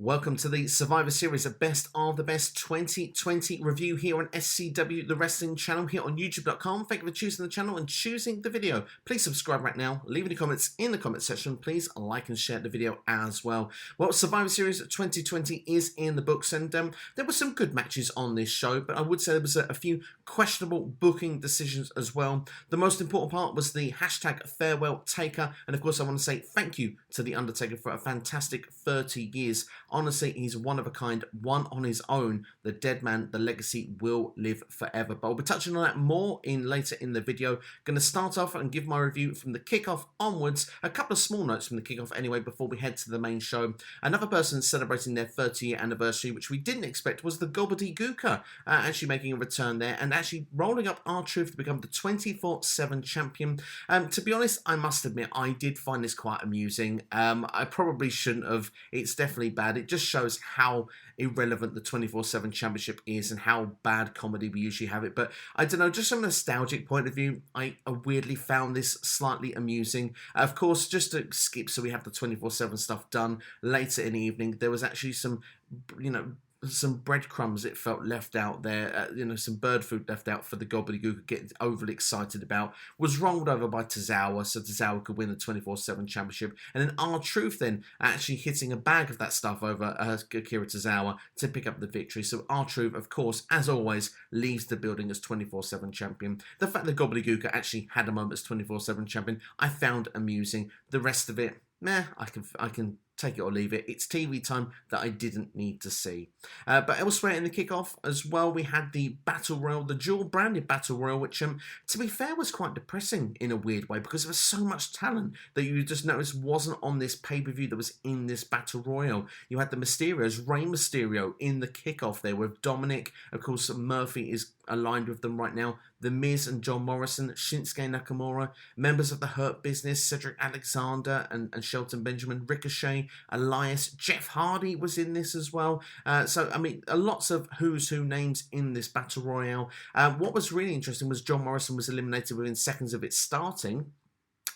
Welcome to the Survivor Series, a Best of the Best 2020 review here on SCW, the wrestling channel here on YouTube.com. Thank you for choosing the channel and choosing the video. Please subscribe right now. Leave any comments in the comment section. Please like and share the video as well. Well, Survivor Series 2020 is in the books, and there were some good matches on this show, but I would say there was a few questionable booking decisions as well. The most important part was the hashtag farewell Taker, and of course I want to say thank you to The Undertaker for a fantastic 30 years. Honestly, he's one of a kind, one on his own. The dead man, the legacy will live forever. But I'll be touching on that more later in the video. Going to start off and give my review from the kickoff onwards. A couple of small notes from the kickoff anyway before we head to the main show. Another person celebrating their 30-year anniversary, which we didn't expect, was the Gobbledygooker, actually making a return there and actually rolling up R-Truth to become the 24/7 champion. To be honest, I must admit, I did find this quite amusing. I probably shouldn't have. It's definitely bad. It just shows how irrelevant the 24/7 championship is and how bad comedy we usually have it. But I don't know, just from a nostalgic point of view, I weirdly found this slightly amusing. Of course, just to skip, so we have the 24/7 stuff done later in the evening, there was actually some, some breadcrumbs it felt left out there, some bird food left out for the Gobbledygooker getting overly excited about. Was rolled over by Tozawa, so Tozawa could win the 24/7 championship. And then R-Truth then actually hitting a bag of that stuff over Akira Tozawa to pick up the victory. So R-Truth, of course, as always, leaves the building as 24/7 champion. The fact that Gobbledygooker actually had a moment as 24/7 champion, I found amusing. The rest of it, meh, I can take it or leave it. It's TV time that I didn't need to see. But elsewhere in the kickoff as well, we had the Battle Royal, the dual-branded Battle Royal, which, to be fair, was quite depressing in a weird way because there was so much talent that you just noticed wasn't on this pay-per-view that was in this Battle Royal. You had the Mysterios, Rey Mysterio in the kickoff there with Dominic. Of course, Murphy is aligned with them right now. The Miz and John Morrison, Shinsuke Nakamura, members of the Hurt Business, Cedric Alexander and Shelton Benjamin, Ricochet, Elias, Jeff Hardy was in this as well. So, I mean, lots of who's who names in this Battle Royale. What was really interesting was John Morrison was eliminated within seconds of it starting.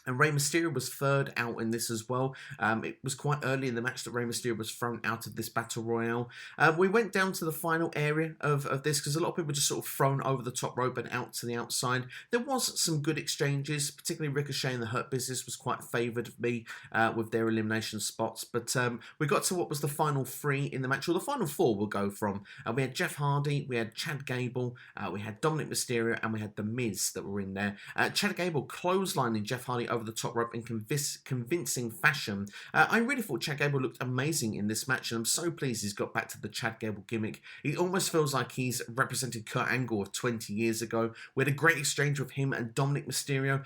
And Rey Mysterio was third out in this as well. It was quite early in the match that Rey Mysterio was thrown out of this Battle Royale. We went down to the final area of this because a lot of people were just sort of thrown over the top rope and out to the outside. There was some good exchanges, particularly Ricochet and the Hurt Business was quite favoured of me with their elimination spots. But we got to what was the final three in the match, or the final four we'll go from. We had Jeff Hardy, we had Chad Gable, we had Dominic Mysterio, and we had The Miz that were in there. Chad Gable clotheslining Jeff Hardy over the top rope in convincing fashion. I really thought Chad Gable looked amazing in this match, and I'm so pleased he's got back to the Chad Gable gimmick. It almost feels like he's represented Kurt Angle of 20 years ago. We had a great exchange with him and Dominic Mysterio,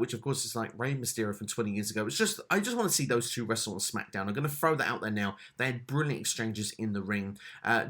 which of course is like Rey Mysterio from 20 years ago. I just want to see those two wrestle on SmackDown. I'm going to throw that out there now. They had brilliant exchanges in the ring.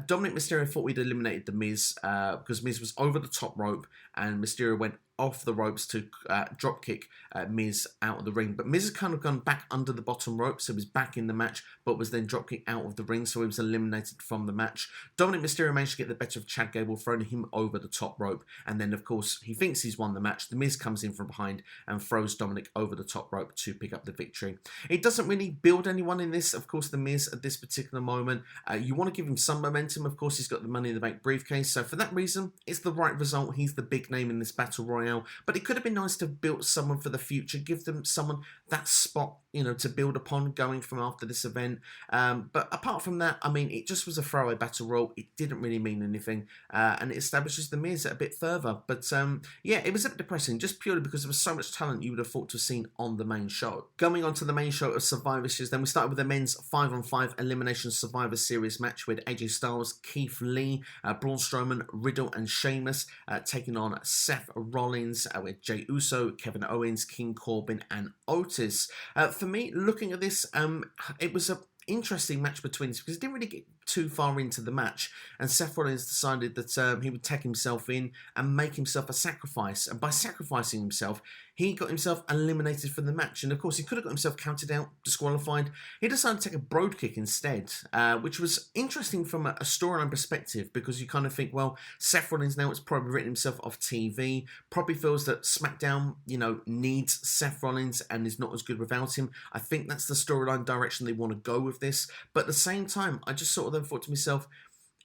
Dominic Mysterio thought we'd eliminated The Miz because Miz was over the top rope and Mysterio went off the ropes to dropkick Miz out of the ring. But Miz has kind of gone back under the bottom rope, so he was back in the match, but was then dropkicked out of the ring, so he was eliminated from the match. Dominic Mysterio managed to get the better of Chad Gable, throwing him over the top rope, and then, of course, he thinks he's won the match. The Miz comes in from behind and throws Dominic over the top rope to pick up the victory. It doesn't really build anyone in this, of course, The Miz at this particular moment. You want to give him some momentum. Of course, he's got the Money in the Bank briefcase, so for that reason, it's the right result. He's the big name in this Battle Royale. But it could have been nice to have built someone for the future, give them someone that spot, to build upon going from after this event. But apart from that, I mean, it just was a throwaway Battle Royal. It didn't really mean anything, and it establishes The Miz a bit further. But yeah, it was a bit depressing, just purely because there was so much talent you would have thought to have seen on the main show. Going on to the main show of Survivor Series, then we started with the men's 5-on-5 Elimination Survivor Series match with AJ Styles, Keith Lee, Braun Strowman, Riddle, and Sheamus taking on Seth Rollins with Jey Uso, Kevin Owens, King Corbin, and Otis. For me, looking at this, it was a interesting match between us because it didn't really get too far into the match, and Seth Rollins decided that he would take himself in and make himself a sacrifice, and by sacrificing himself he got himself eliminated from the match. And of course, he could have got himself counted out, disqualified. He decided to take a broad kick instead, which was interesting from a storyline perspective, because you kind of think, well, Seth Rollins now has probably written himself off TV, probably feels that SmackDown, needs Seth Rollins and is not as good without him. I think that's the storyline direction they want to go with this. But at the same time, I just sort of then thought to myself,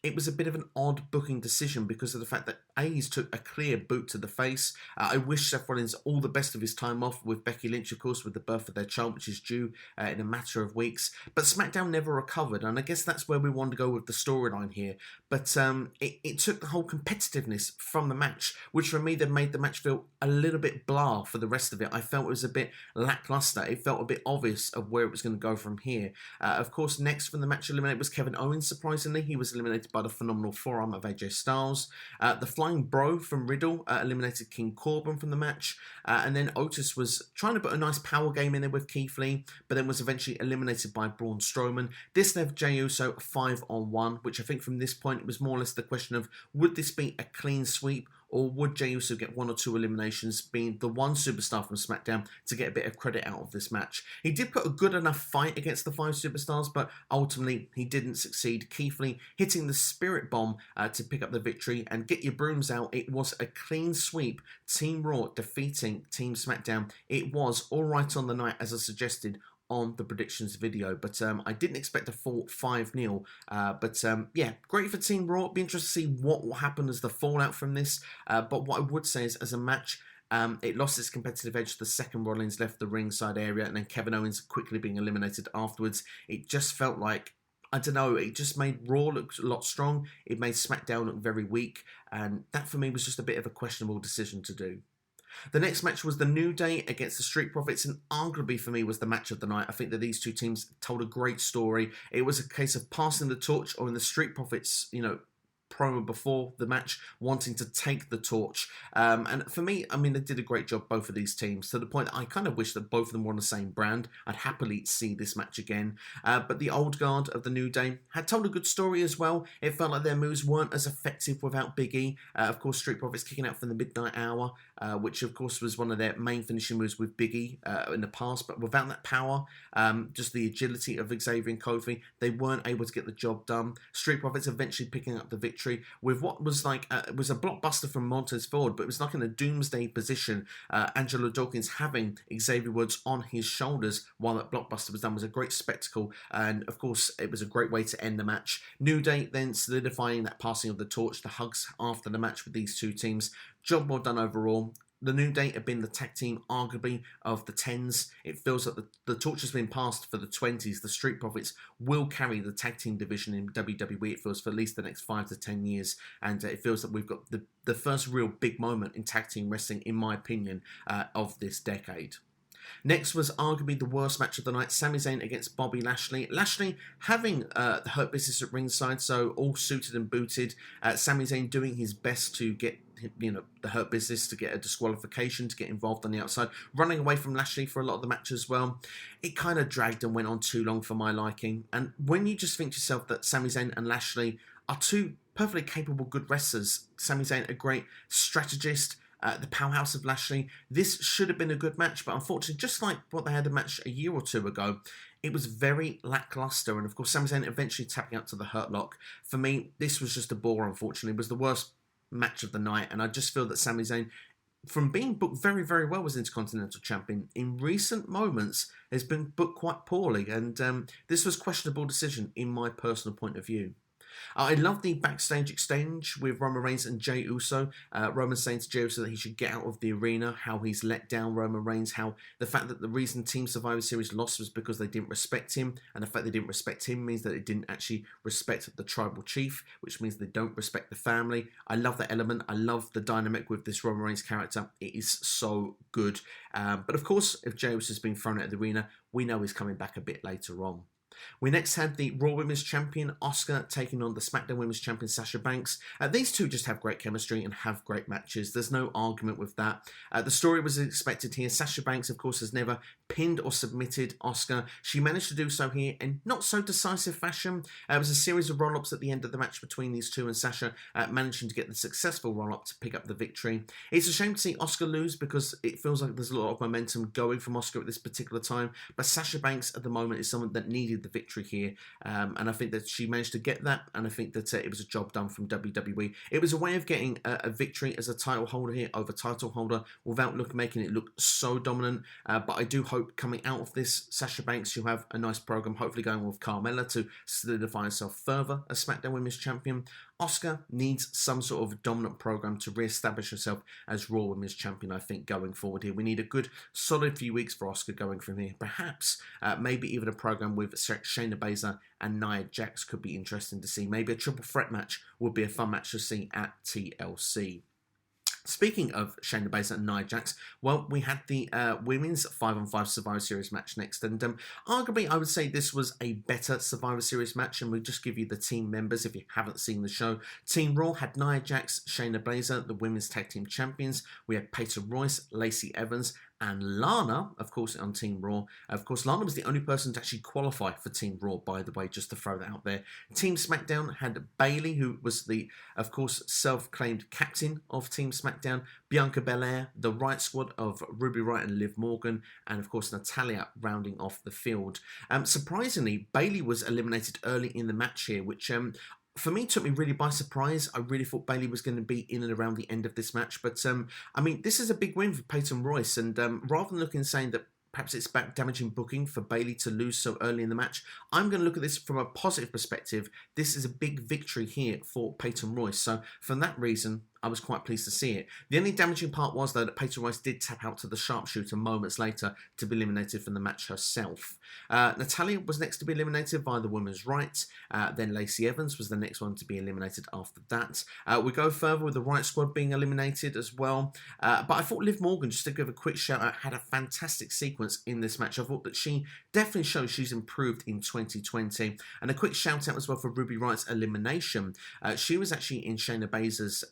it was a bit of an odd booking decision because of the fact that A's took a clear boot to the face. I wish Seth Rollins all the best of his time off with Becky Lynch, of course, with the birth of their child, which is due in a matter of weeks. But SmackDown never recovered, and I guess that's where we want to go with the storyline here. But it took the whole competitiveness from the match, which for me then made the match feel a little bit blah for the rest of it. I felt it was a bit lackluster. It felt a bit obvious of where it was going to go from here. Of course, next from the match eliminated was Kevin Owens, surprisingly. He was eliminated by the phenomenal forearm of AJ Styles. The Flying Bro from Riddle eliminated King Corbin from the match. And then Otis was trying to put a nice power game in there with Keith Lee, but then was eventually eliminated by Braun Strowman. This left Jey Uso 5-on-1, which I think from this point it was more or less the question of, would this be a clean sweep, or would Jey Uso get 1 or 2 eliminations, being the one superstar from SmackDown, to get a bit of credit out of this match? He did put a good enough fight against the 5 superstars, but ultimately he didn't succeed. Keith Lee hitting the Spirit Bomb to pick up the victory, and get your brooms out. It was a clean sweep. Team Raw defeating Team SmackDown. It was all right on the night, as I suggested on the predictions video, but I didn't expect a full 5-0. Yeah, great for Team Raw. Be interested to see what will happen as the fallout from this. But what I would say is, as a match, it lost its competitive edge the second Rollins left the ringside area, and then Kevin Owens quickly being eliminated afterwards. It just felt like, I don't know, it just made Raw look a lot strong. It made SmackDown look very weak, and that for me was just a bit of a questionable decision to do. The next match was the New Day against the Street Profits, and arguably for me was the match of the night. I think that these two teams told a great story. It was a case of passing the torch, or in the Street Profits, promo before the match, wanting to take the torch. And for me, I mean, they did a great job, both of these teams, to the point that I kind of wish that both of them were on the same brand. I'd happily see this match again. But the old guard of the New Day had told a good story as well. It felt like their moves weren't as effective without Big E. Of course, Street Profits kicking out from the Midnight Hour, which of course was one of their main finishing moves with Big E in the past. But without that power, just the agility of Xavier and Kofi, they weren't able to get the job done. Street Profits eventually picking up the victory with what was like it was a blockbuster from Montez Ford, but it was like in a doomsday position. Angelo Dawkins having Xavier Woods on his shoulders while that blockbuster was done was a great spectacle, and of course it was a great way to end the match. New Day then solidifying that passing of the torch, the hugs after the match with these two teams. Job well done overall. The New Day have been the tag team, arguably, of the 10s. It feels like the torch has been passed for the 20s. The Street Profits will carry the tag team division in WWE, it feels, for at least the next 5 to 10 years. And it feels that we've got the first real big moment in tag team wrestling, in my opinion, of this decade. Next was arguably the worst match of the night, Sami Zayn against Bobby Lashley. Lashley having the Hurt Business at ringside, so all suited and booted. Sami Zayn doing his best to get the Hurt Business to get a disqualification, to get involved on the outside, running away from Lashley for a lot of the match as well. It kind of dragged and went on too long for my liking. And when you just think to yourself that Sami Zayn and Lashley are two perfectly capable good wrestlers, Sami Zayn a great strategist, the powerhouse of Lashley, this should have been a good match, but unfortunately, just like what they had a match a year or two ago, it was very lackluster. And of course, Sami Zayn eventually tapping out to the Hurt Lock. For me, this was just a bore, unfortunately. It was the worst match of the night, and I just feel that Sami Zayn, from being booked very, very well as Intercontinental Champion, in recent moments has been booked quite poorly, and this was a questionable decision in my personal point of view. I love the backstage exchange with Roman Reigns and Jey Uso. Roman saying to Jey Uso that he should get out of the arena, how he's let down Roman Reigns, how the fact that the reason Team Survivor Series lost was because they didn't respect him, and the fact they didn't respect him means that they didn't actually respect the tribal chief, which means they don't respect the family. I love that element. I love the dynamic with this Roman Reigns character. It is so good. But of course, if Jey Uso has been thrown out of the arena, we know he's coming back a bit later on. We next had the Raw Women's Champion Asuka taking on the SmackDown Women's Champion Sasha Banks. These two just have great chemistry and have great matches. There's no argument with that. The story was expected here. Sasha Banks, of course, has never pinned or submitted Asuka. She managed to do so here in not so decisive fashion. It was a series of roll-ups at the end of the match between these two, and Sasha managing to get the successful roll-up to pick up the victory. It's a shame to see Asuka lose because it feels like there's a lot of momentum going from Asuka at this particular time, but Sasha Banks at the moment is someone that needed the victory here, and I think that she managed to get that, and I think that it was a job done from WWE. It was a way of getting a victory as a title holder here over title holder without making it look so dominant, but I do hope coming out of this, Sasha Banks, she'll have a nice program, hopefully going with Carmella to solidify herself further as SmackDown Women's Champion. Asuka needs some sort of dominant program to re-establish herself as Raw Women's Champion, I think, going forward here. We need a good, solid few weeks for Asuka going from here. Perhaps, maybe even a program with Shayna Baszler and Nia Jax could be interesting to see. Maybe a triple threat match would be a fun match to see at TLC. Speaking of Shayna Baszler and Nia Jax, well, we had the Women's 5-on-5 Survivor Series match next, and arguably I would say this was a better Survivor Series match, and we'll just give you the team members if you haven't seen the show. Team Raw had Nia Jax, Shayna Baszler, the Women's Tag Team Champions. We had Peyton Royce, Lacey Evans, and Lana, of course, on Team Raw. Of course, Lana was the only person to actually qualify for Team Raw, by the way, just to throw that out there. Team SmackDown had Bayley, who was the, of course, self-claimed captain of Team SmackDown, Bianca Belair, the Right Squad of Ruby Riott and Liv Morgan, and, of course, Natalya rounding off the field. Surprisingly, Bayley was eliminated early in the match here, which for me, took me really by surprise. I really thought Bayley was going to be in and around the end of this match. But, I mean, this is a big win for Peyton Royce. And rather than looking and saying that perhaps it's back damaging booking for Bayley to lose so early in the match, I'm going to look at this from a positive perspective. This is a big victory here for Peyton Royce. So, for that reason, I was quite pleased to see it. The only damaging part was, though, that Peyton Royce did tap out to the sharpshooter moments later to be eliminated from the match herself. Natalya was next to be eliminated by the women's right. Then Lacey Evans was the next one to be eliminated after that. We go further with the Right Squad being eliminated as well. But I thought Liv Morgan, just to give a quick shout out, had a fantastic sequence in this match. I thought that she definitely shows she's improved in 2020. And a quick shout out as well for Ruby Riott's elimination. She was actually in Shayna Baszler's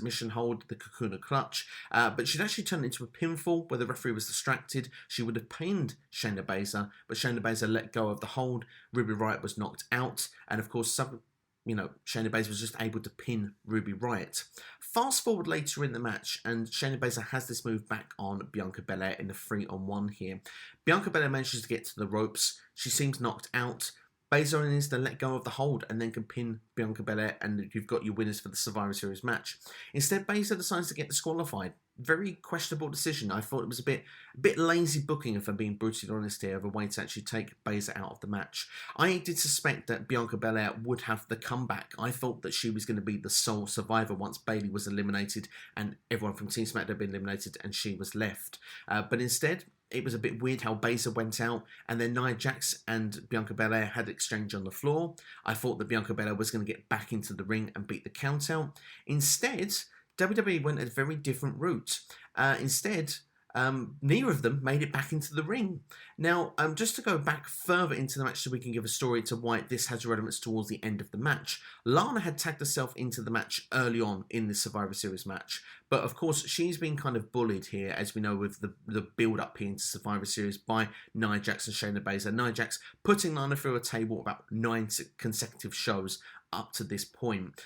submission hold, the Kakuna Clutch, but she'd actually turned into a pinfall where the referee was distracted. She would have pinned Shayna Baszler, but Shayna Baszler let go of the hold. Ruby Riott was knocked out, and of course, Shayna Baszler was just able to pin Ruby Riott. Fast forward later in the match, and Shayna Baszler has this move back on Bianca Belair in the 3-on-1 here. Bianca Belair manages to get to the ropes. She seems knocked out. Baszler needs to let go of the hold and then can pin Bianca Belair, and you've got your winners for the Survivor Series match. Instead, Baszler decides to get disqualified. Very questionable decision. I thought it was a bit lazy booking, if I'm being brutally honest here, of a way to actually take Baszler out of the match. I did suspect that Bianca Belair would have the comeback. I thought that she was going to be the sole survivor once Bayley was eliminated and everyone from Team SmackDown had been eliminated and she was left. But instead, it was a bit weird how Baszler went out, and then Nia Jax and Bianca Belair had exchange on the floor. I thought that Bianca Belair was going to get back into the ring and beat the count out. Instead, WWE went a very different route. Neither of them made it back into the ring. Now, just to go back further into the match so we can give a story to why this has relevance towards the end of the match, Lana had tagged herself into the match early on in the Survivor Series match. But, of course, she's been kind of bullied here, as we know, with the build-up here into Survivor Series by Nia Jax and Shayna Baszler. Nia Jax putting Lana through a table about 9 consecutive shows up to this point.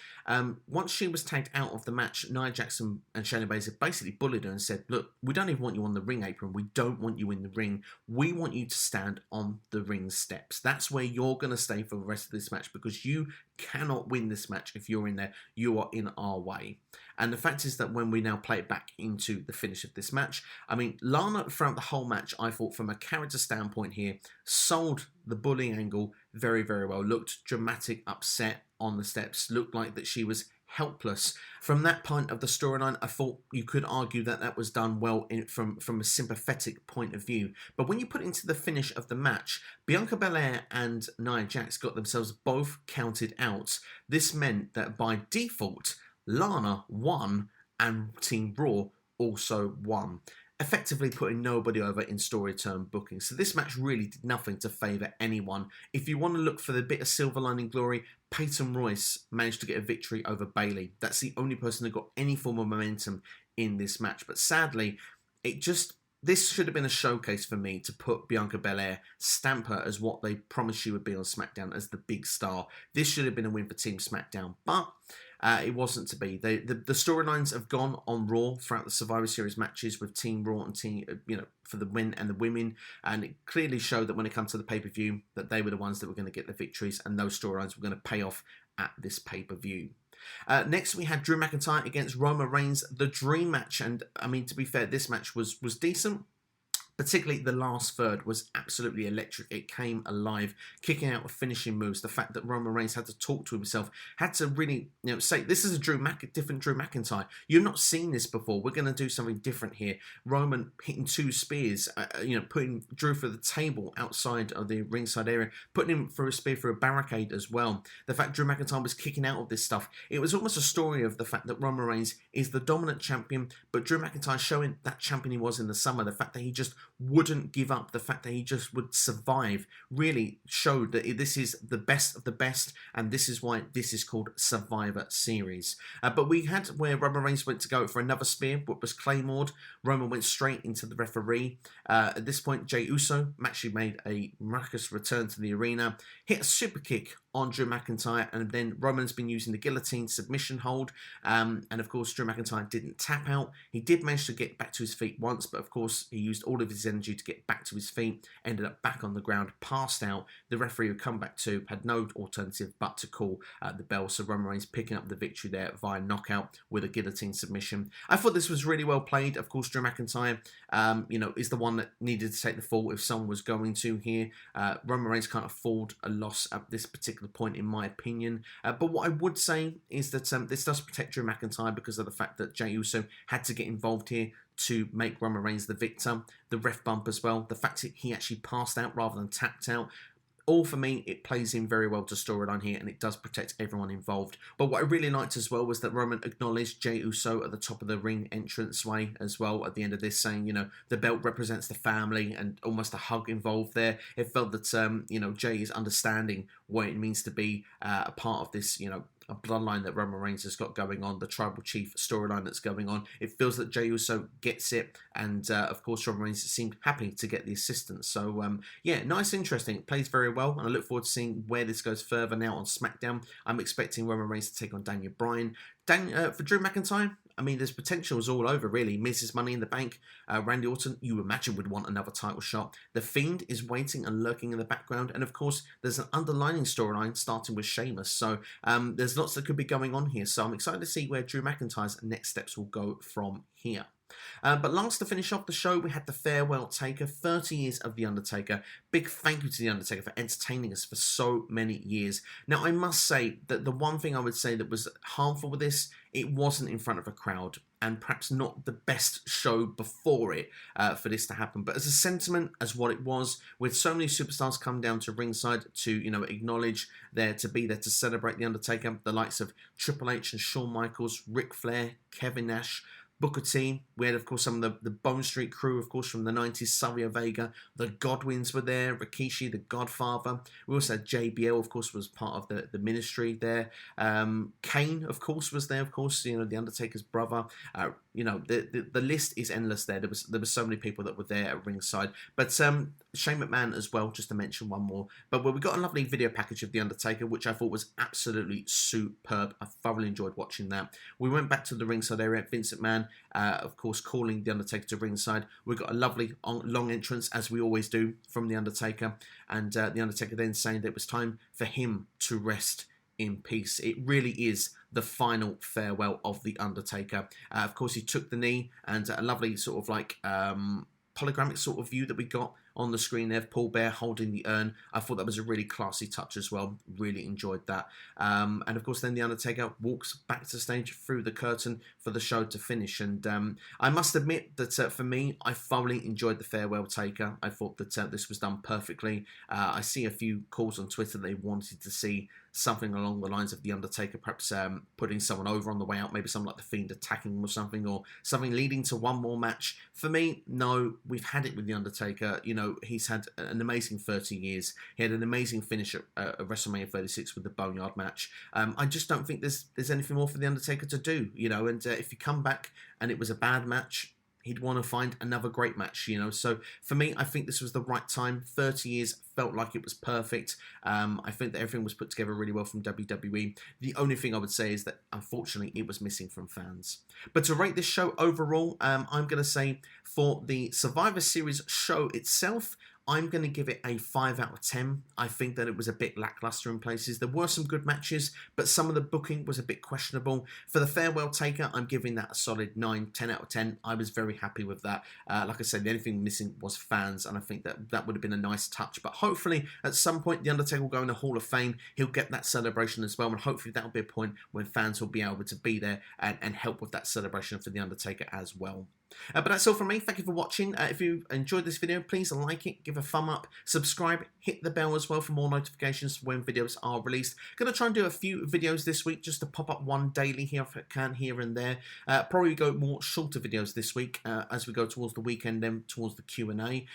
Once she was tagged out of the match, Nia Jax and Shayna Baszler basically bullied her and said, look, we don't even want you on the ring apron. We don't want you in the ring. We want you to stand on the ring steps. That's where you're going to stay for the rest of this match, because you cannot win this match if you're in there. You are in our way. And the fact is that when we now play it back into the finish of this match, I mean, Lana throughout the whole match, I thought from a character standpoint here, sold the bullying angle very, very well. Looked dramatic, upset on the steps, looked like that she was helpless. From that point of the storyline, I thought you could argue that that was done well from a sympathetic point of view. But when you put it into the finish of the match, Bianca Belair and Nia Jax got themselves both counted out. This meant that by default, Lana won and Team Raw also won. effectively putting nobody over in story term booking. So this match really did nothing to favour anyone. If you want to look for the bit of silver lining glory, Peyton Royce managed to get a victory over Bayley. That's the only person that got any form of momentum in this match. But sadly, this should have been a showcase for me to put Bianca Belair, stamp her as what they promised she would be on SmackDown, as the big star. This should have been a win for Team SmackDown, but it wasn't to be. The storylines have gone on Raw throughout the Survivor Series matches with Team Raw and Team, for the men and the women, and it clearly showed that when it comes to the pay-per-view, that they were the ones that were going to get the victories, and those storylines were going to pay off at this pay-per-view. Next, we had Drew McIntyre against Roman Reigns, the dream match. And I mean, to be fair, this match was decent. Particularly the last third was absolutely electric. It came alive, kicking out with finishing moves. The fact that Roman Reigns had to talk to himself, had to really, say, this is a different Drew McIntyre. You've not seen this before. We're going to do something different here. Roman hitting 2 spears, putting Drew through the table outside of the ringside area, putting him through a spear through a barricade as well. The fact Drew McIntyre was kicking out of this stuff. It was almost a story of the fact that Roman Reigns is the dominant champion, but Drew McIntyre showing that champion he was in the summer. The fact that he just wouldn't give up, the fact that he just would survive, really showed that this is the best of the best, and this is why this is called Survivor Series. But we had where Roman Reigns went to go for another spear, but was claymored. Roman went straight into the referee. At this point, Jey Uso actually made a miraculous return to the arena, hit a super kick on Drew McIntyre, and then Roman's been using the guillotine submission hold, and of course Drew McIntyre didn't tap out. He did manage to get back to his feet once, but of course he used all of his energy to get back to his feet, ended up back on the ground, passed out. The referee would come back to, had no alternative but to call the bell, so Roman Reigns picking up the victory there via knockout with a guillotine submission. I thought this was really well played. Of course, Drew McIntyre, is the one that needed to take the fall if someone was going to here. Roman Reigns can't afford a loss at this particular point, in my opinion. But what I would say is that this does protect Drew McIntyre because of the fact that Jey Uso had to get involved here to make Roman Reigns the victor. The ref bump as well. The fact that he actually passed out rather than tapped out. All for me, it plays in very well to storyline here, and it does protect everyone involved. But what I really liked as well was that Roman acknowledged Jey Uso at the top of the ring entranceway as well at the end of this, saying, the belt represents the family, and almost a hug involved there. It felt that, Jey is understanding what it means to be a part of this, a bloodline that Roman Reigns has got going on, the tribal chief storyline that's going on. It feels that Jey Uso gets it, and of course Roman Reigns seemed happy to get the assistance. So yeah, nice, interesting. It plays very well, and I look forward to seeing where this goes further now on SmackDown. I'm expecting Roman Reigns to take on Daniel Bryan. For Drew McIntyre, I mean, there's potentials all over, really. Miz's Money in the Bank. Randy Orton, you imagine, would want another title shot. The Fiend is waiting and lurking in the background. And, of course, there's an underlining storyline starting with Sheamus. So there's lots that could be going on here. So I'm excited to see where Drew McIntyre's next steps will go from here. But last, to finish off the show, we had the Farewell Taker, 30 years of The Undertaker. Big thank you to The Undertaker for entertaining us for so many years. Now, I must say that the one thing I would say that was harmful with this, it wasn't in front of a crowd, and perhaps not the best show before it for this to happen. But as a sentiment, as what it was, with so many superstars come down to ringside to, acknowledge to be there to celebrate The Undertaker, the likes of Triple H and Shawn Michaels, Ric Flair, Kevin Nash, Booker T. We had, of course, some of the Bone Street crew, of course, from the 90s. Savio Vega, the Godwins were there. Rikishi, the Godfather. We also had JBL, of course, was part of the ministry there. Kane, of course, was there, of course, the Undertaker's brother. The list is endless there. There was so many people that were there at ringside. But Shane McMahon as well, just to mention one more. But we got a lovely video package of The Undertaker, which I thought was absolutely superb. I thoroughly enjoyed watching that. We went back to the ringside area. Vince McMahon, of course, calling The Undertaker to ringside. We got a lovely long entrance, as we always do, from The Undertaker. And The Undertaker then saying that it was time for him to rest in peace. It really is the final farewell of The Undertaker. Of course, he took the knee, and a lovely sort of like hologramic sort of view that we got on the screen there of Paul Bear holding the urn. I thought that was a really classy touch as well. Really enjoyed that. And of course, then The Undertaker walks back to the stage through the curtain for the show to finish. And I must admit that for me, I thoroughly enjoyed the Farewell Taker. I thought that this was done perfectly. I see a few calls on Twitter they wanted to see something along the lines of The Undertaker perhaps putting someone over on the way out, maybe someone like The Fiend attacking him or something leading to one more match. For me, no, we've had it with The Undertaker. You know, he's had an amazing 30 years. He had an amazing finish at WrestleMania 36 with the Boneyard match. I just don't think there's anything more for The Undertaker to do, you know, and if you come back and it was a bad match, he'd want to find another great match, you know. So for me, I think this was the right time. 30 years felt like it was perfect. I think that everything was put together really well from WWE. The only thing I would say is that, unfortunately, it was missing from fans. But to rate this show overall, I'm going to say for the Survivor Series show itself, I'm going to give it a 5 out of 10. I think that it was a bit lackluster in places. There were some good matches, but some of the booking was a bit questionable. For the Farewell Taker, I'm giving that a solid 9, 10 out of 10. I was very happy with that. Like I said, the only thing missing was fans, and I think that would have been a nice touch. But hopefully, at some point, The Undertaker will go in the Hall of Fame. He'll get that celebration as well, and hopefully that will be a point when fans will be able to be there and help with that celebration for The Undertaker as well. But that's all from me. Thank you for watching. If you enjoyed this video, please like it, give a thumb up, subscribe, hit the bell as well for more notifications when videos are released. Going to try and do a few videos this week just to pop up one daily here if I can, here and there. Probably go more shorter videos this week as we go towards the weekend, then towards the Q&A,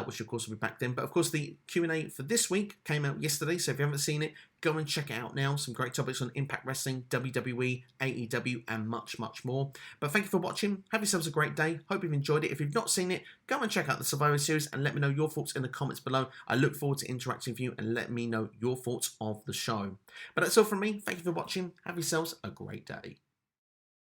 which of course will be back then. But of course the Q&A for this week came out yesterday, so if you haven't seen it, go and check it out now. Some great topics on Impact Wrestling, WWE, AEW, and much, much more. But thank you for watching. Have yourselves a great day. Hope you've enjoyed it. If you've not seen it, go and check out the Survivor Series and let me know your thoughts in the comments below. I look forward to interacting with you and let me know your thoughts of the show. But that's all from me. Thank you for watching. Have yourselves a great day.